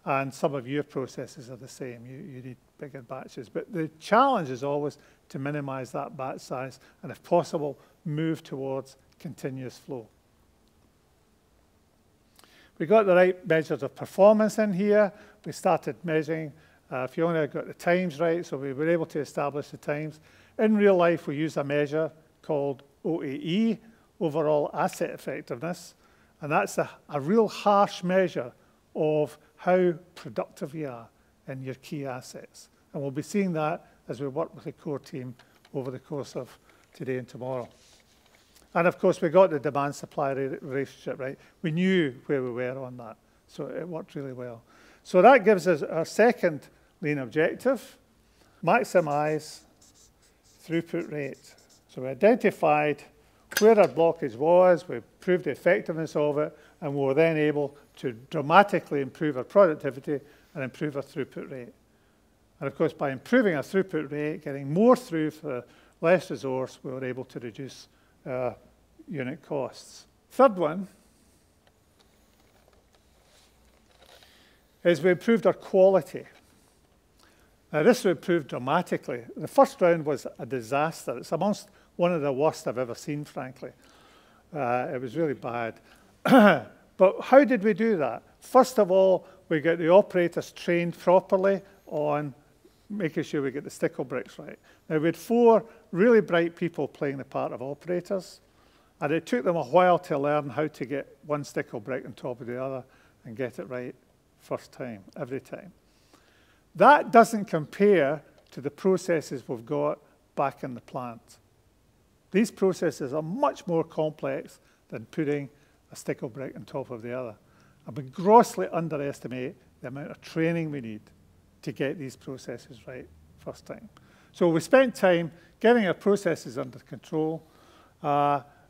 And some of your processes are the same. You need bigger batches. But the challenge is always to minimize that batch size and, if possible, move towards continuous flow. We got the right measures of performance in here. We started measuring, Fiona got the times right, so we were able to establish the times. In real life, we use a measure called OAE, Overall Asset Effectiveness, and that's a real harsh measure of how productive you are in your key assets. And we'll be seeing that as we work with the core team over the course of today and tomorrow. And of course, we got the demand-supply relationship right. We knew where we were on that, so it worked really well. So that gives us our second lean objective, maximize throughput rate. So we identified where our blockage was, we proved the effectiveness of it, and we were then able to dramatically improve our productivity and improve our throughput rate. And of course, by improving our throughput rate, getting more through for less resource, we were able to reduce unit costs. Third one is we improved our quality. Now, this we improved dramatically. The first round was a disaster. It's amongst one of the worst I've ever seen, frankly. It was really bad. But how did we do that? First of all, we got the operators trained properly on making sure we get the stickle bricks right. Now, we had 4 really bright people playing the part of operators, and it took them a while to learn how to get one stickle brick on top of the other and get it right first time, every time. That doesn't compare to the processes we've got back in the plant. These processes are much more complex than putting a stickle brick on top of the other. And we grossly underestimate the amount of training we need to get these processes right first time. So we spent time getting our processes under control.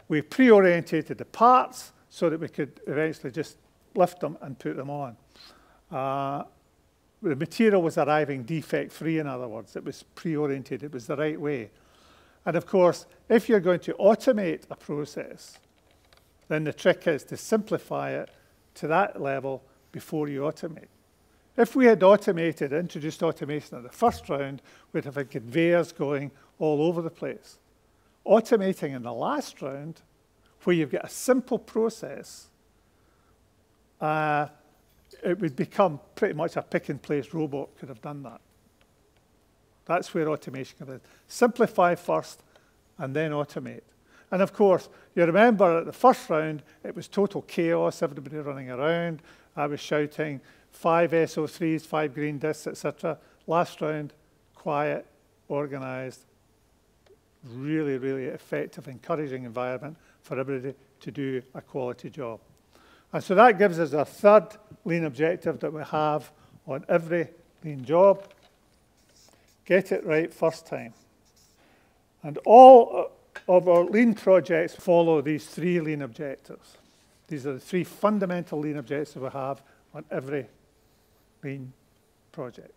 We pre-orientated the parts so that we could eventually just lift them and put them on. The material was arriving defect-free, in other words. It was pre-oriented. It was the right way. And of course, if you're going to automate a process, then the trick is to simplify it to that level before you automate. If we had automated, introduced automation at the first round, we'd have had conveyors going all over the place. Automating in the last round, where you've got a simple process, it would become pretty much a pick-and-place robot could have done that. That's where automation comes in. Simplify first, and then automate. And of course, you remember at the first round, it was total chaos, everybody running around. I was shouting 5 SO3s, 5 green discs, etc. Last round, quiet, organized, really, really effective, encouraging environment for everybody to do a quality job. And so that gives us our third lean objective that we have on every lean job. Get it right first time. And all of our lean projects follow these 3 lean objectives. These are the 3 fundamental lean objectives we have on every lean project.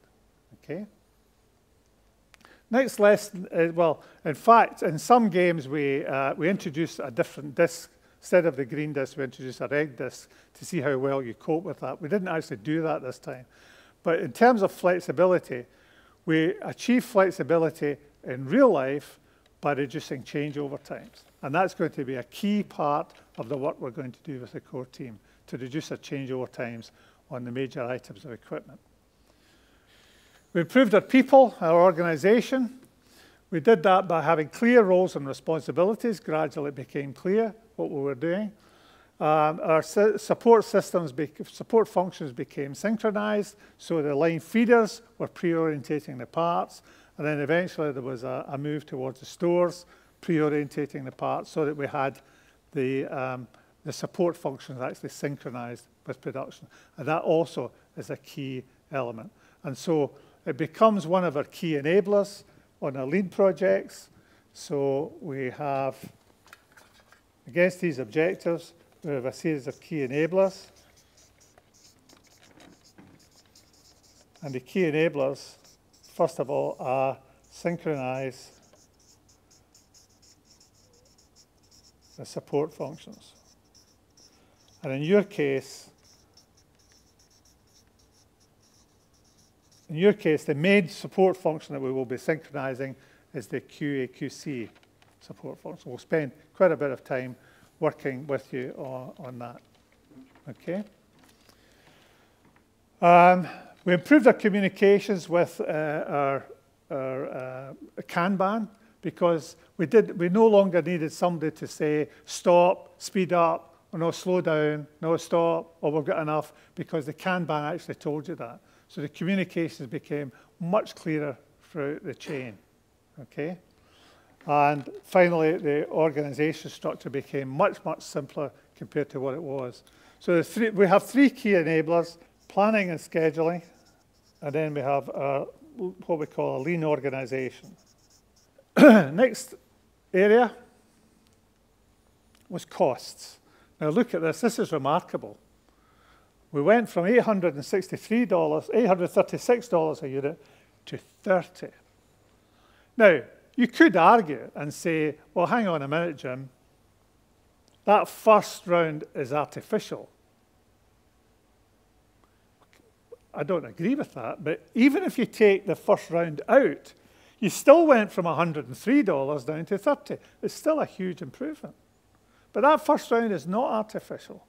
Okay? Next lesson is, well, in fact, in some games we introduce a different disc. Instead of the green disc, we introduced a red disc to see how well you cope with that. We didn't actually do that this time. But in terms of flexibility, we achieve flexibility in real life by reducing changeover times. And that's going to be a key part of the work we're going to do with the core team, to reduce our changeover times on the major items of equipment. We improved our people, our organization. We did that by having clear roles and responsibilities. Gradually it became clear what we were doing. Our support functions became synchronized, so the line feeders were pre-orientating the parts, and then eventually there was a move towards the stores, pre-orientating the parts, so that we had the support functions actually synchronized with production. And that also is a key element. And so it becomes one of our key enablers on our lean projects. So we have, against these objectives, we have a series of key enablers. And the key enablers, first of all, are synchronize the support functions. And in your case, the main support function that we will be synchronizing is the QA/QC support function. We'll spend quite a bit of time working with you on that. Okay. We improved our communications with our Kanban, because we no longer needed somebody to say stop, speed up, or no, slow down, no, stop, or we've got enough, because the Kanban actually told you that. So the communications became much clearer throughout the chain. Okay. And finally, the organization structure became much, much simpler compared to what it was. So we have three key enablers: planning and scheduling, and then we have what we call a lean organization. Next area was costs. Now look at this. This is remarkable. We went from $836 a unit to $30. Now, you could argue and say, well, hang on a minute, Jim. That first round is artificial. I don't agree with that, but even if you take the first round out, you still went from $103 down to $30. It's still a huge improvement. But that first round is not artificial.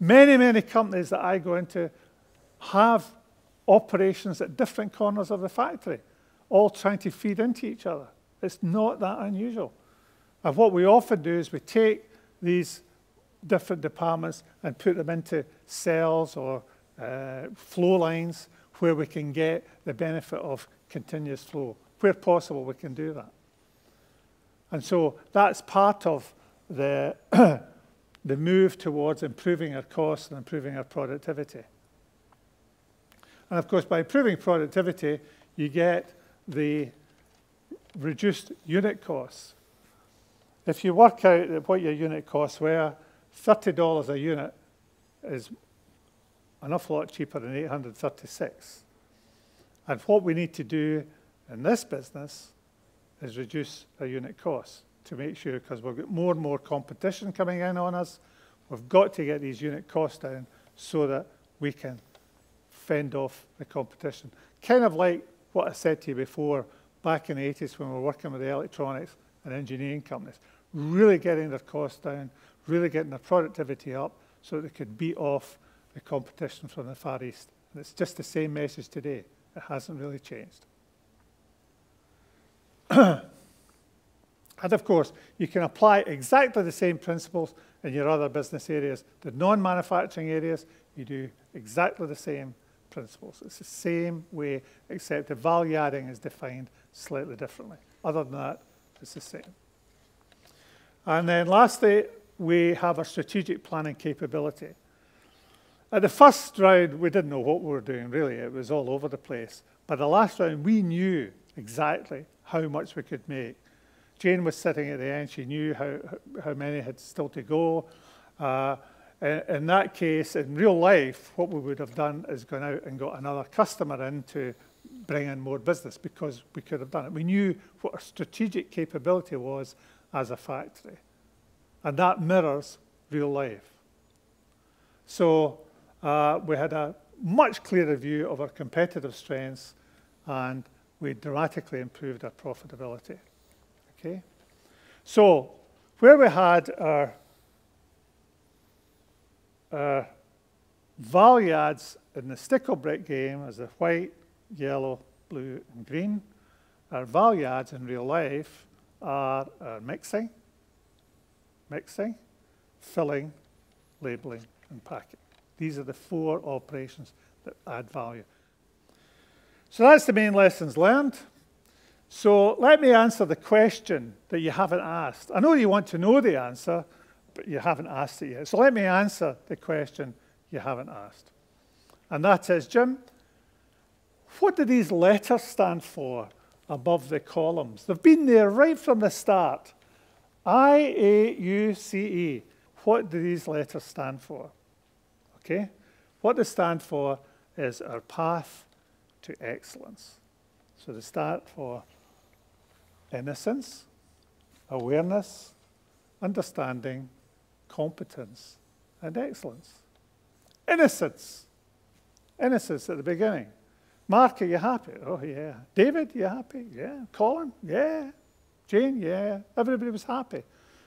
Many, many companies that I go into have operations at different corners of the factory, all trying to feed into each other. It's not that unusual. And what we often do is we take these different departments and put them into cells or flow lines where we can get the benefit of continuous flow. Where possible, we can do that. And so that's part of the the move towards improving our costs and improving our productivity. And of course, by improving productivity, you get the reduced unit costs. If you work out what your unit costs were, $30 a unit is an awful lot cheaper than $836. And what we need to do in this business is reduce our unit costs to make sure, because we've got more and more competition coming in on us, we've got to get these unit costs down so that we can fend off the competition. Kind of like what I said to you before, back in the 80s when we were working with the electronics and engineering companies, really getting their costs down, really getting their productivity up so that they could beat off the competition from the Far East. And it's just the same message today. It hasn't really changed. And of course, you can apply exactly the same principles in your other business areas. The non-manufacturing areas, you do exactly the same principles. It's the same way, except the value adding is defined slightly differently. Other than that, it's the same. And then lastly, we have a strategic planning capability. At the first round, we didn't know what we were doing, really. It was all over the place. By the last round, we knew exactly how much we could make. Jane was sitting at the end. She knew how many had still to go. In that case, in real life, what we would have done is gone out and got another customer in to bring in more business, because we could have done it. We knew what our strategic capability was as a factory. And that mirrors real life. So we had a much clearer view of our competitive strengths, and we dramatically improved our profitability. Okay? So where we had our value adds in the stickle brick game as the white, yellow, blue, and green, our value adds in real life are mixing, filling, labeling, and packing. These are the four operations that add value. So that's the main lessons learned. So let me answer the question that you haven't asked. I know you want to know the answer, but you haven't asked it yet. So let me answer the question you haven't asked. And that is, Jim, what do these letters stand for above the columns? They've been there right from the start. IAUCE. What do these letters stand for? Okay? What they stand for is our path to excellence. So they start for innocence, awareness, understanding, competence, and excellence. Innocence. Innocence at the beginning. Mark, are you happy? Oh, yeah. David, you happy? Yeah. Colin? Yeah. Jane? Yeah. Everybody was happy.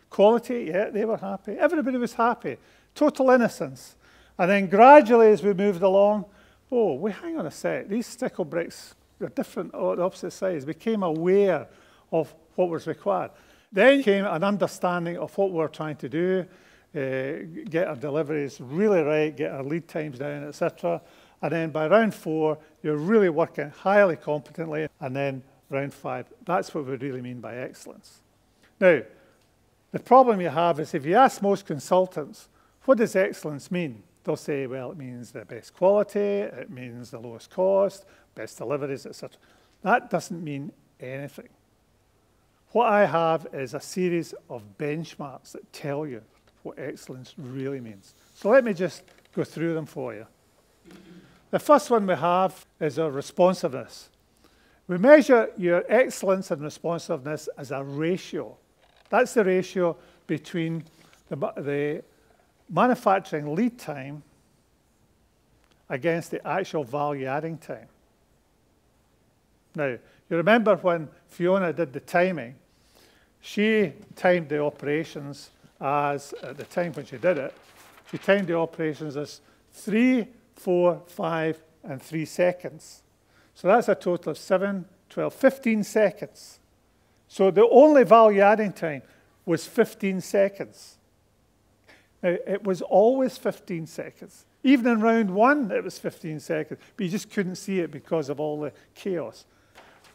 Quality? Yeah, they were happy. Everybody was happy. Total innocence. And then gradually, as we moved along, hang on a sec. These stickle bricks are different, the opposite sides. We became aware of what was required. Then came an understanding of what we were trying to do, get our deliveries really right, get our lead times down, etc. And then by round 4, you're really working highly competently. And then round 5, that's what we really mean by excellence. Now, the problem you have is if you ask most consultants, what does excellence mean? They'll say, well, it means the best quality, it means the lowest cost, best deliveries, etc. That doesn't mean anything. What I have is a series of benchmarks that tell you what excellence really means. So let me just go through them for you. The first one we have is our responsiveness. We measure your excellence and responsiveness as a ratio. That's the ratio between the manufacturing lead time against the actual value-adding time. Now, you remember when Fiona did the timing, she timed the operations as, at the time when she did it, she timed the operations as 3, 4, 5, and 3 seconds. So that's a total of 7, 12, 15 seconds. So the only value-adding time was 15 seconds. Now, it was always 15 seconds. Even in round 1, it was 15 seconds, but you just couldn't see it because of all the chaos.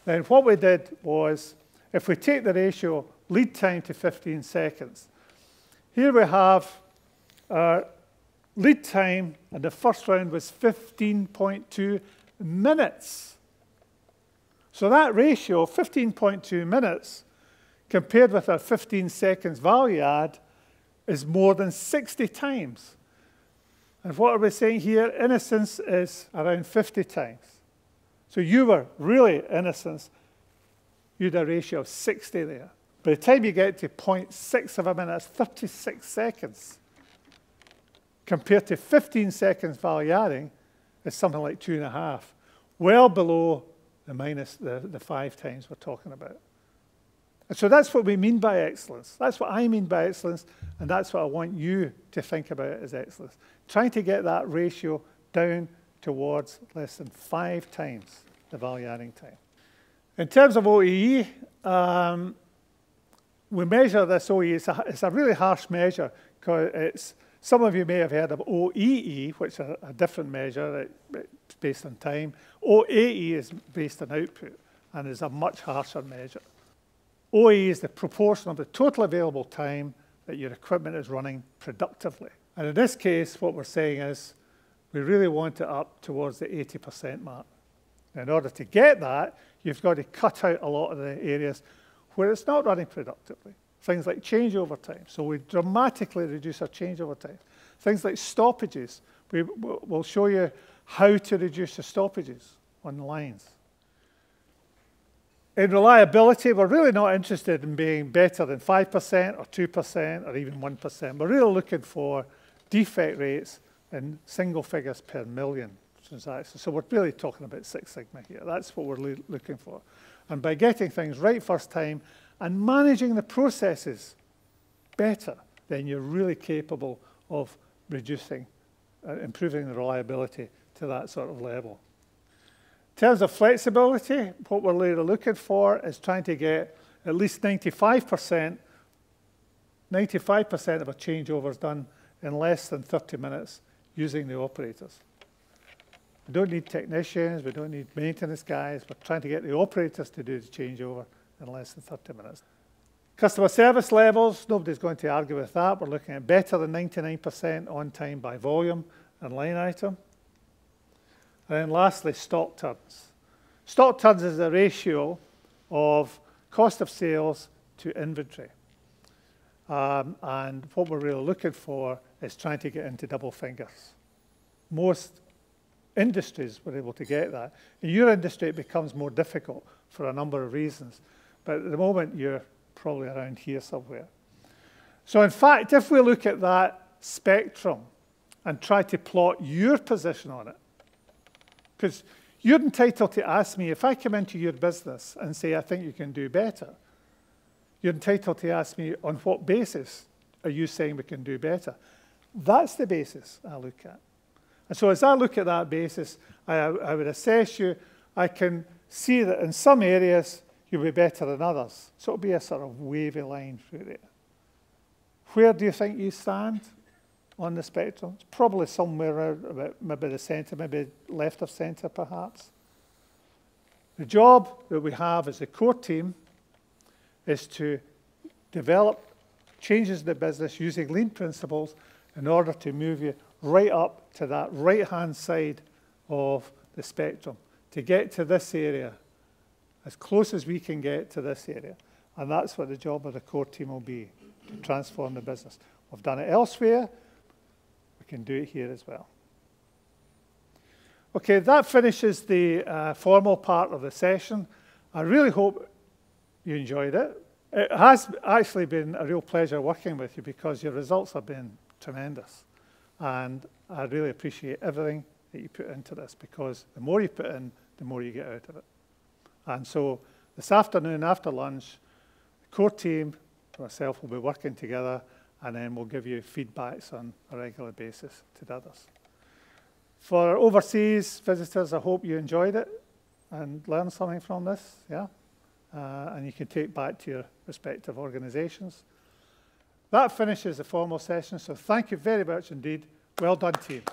Then what we did was, if we take the ratio lead time to 15 seconds, here we have our lead time, and the first round was 15.2 minutes. So that ratio, 15.2 minutes, compared with our 15 seconds value add, is more than 60 times. And what are we saying here? Innocence is around 50 times. So you were really innocence. You had a ratio of 60 there. By the time you get to 0.6 of a minute, that's 36 seconds. Compared to 15 seconds value adding, it's something like 2.5. Well below the 5 times we're talking about. And so that's what we mean by excellence. That's what I mean by excellence, and that's what I want you to think about as excellence. Trying to get that ratio down towards less than 5 times the value-adding time. In terms of OEE, we measure this OEE. It's a really harsh measure because some of you may have heard of OEE, which is a different measure. It's based on time. OAE is based on output and is a much harsher measure. OEE is the proportion of the total available time that your equipment is running productively. And in this case, what we're saying is we really want it up towards the 80% mark. In order to get that, you've got to cut out a lot of the areas where it's not running productively. Things like changeover time. So we dramatically reduce our changeover time. Things like stoppages. We'll show you how to reduce the stoppages on the lines. In reliability, we're really not interested in being better than 5% or 2% or even 1%. We're really looking for defect rates in single figures per million transactions. So we're really talking about Six Sigma here. That's what we're looking for. And by getting things right first time and managing the processes better, then you're really capable of reducing, improving the reliability to that sort of level. In terms of flexibility, what we're really looking for is trying to get at least 95% of our changeovers done in less than 30 minutes using the operators. We don't need technicians, we don't need maintenance guys. We're trying to get the operators to do the changeover in less than 30 minutes. Customer service levels, nobody's going to argue with that. We're looking at better than 99% on time by volume and line item. And then lastly, stock turns. Stock turns is a ratio of cost of sales to inventory. And what we're really looking for is trying to get into double figures. Most industries were able to get that. In your industry, it becomes more difficult for a number of reasons. But at the moment, you're probably around here somewhere. So in fact, if we look at that spectrum and try to plot your position on it, because you're entitled to ask me, if I come into your business and say, I think you can do better, you're entitled to ask me, on what basis are you saying we can do better? That's the basis I look at. And so as I look at that basis, I would assess you. I can see that in some areas you'll be better than others. So it'll be a sort of wavy line through there. Where do you think you stand on the spectrum? It's probably somewhere around about maybe the centre, maybe left of centre perhaps. The job that we have as a core team is to develop changes in the business using lean principles in order to move you right up to that right-hand side of the spectrum, to get to this area, as close as we can get to this area. And that's what the job of the core team will be, to transform the business. We've done it elsewhere. We can do it here as well. Okay, that finishes the formal part of the session. I really hope you enjoyed it. It has actually been a real pleasure working with you because your results have been tremendous. And I really appreciate everything that you put into this, because the more you put in, the more you get out of it. And so this afternoon after lunch, the core team and myself will be working together, and then we'll give you feedbacks on a regular basis to the others. For our overseas visitors, I hope you enjoyed it and learned something from this, yeah? And you can take back to your respective organizations. That finishes the formal session, so thank you very much indeed. Well done, team.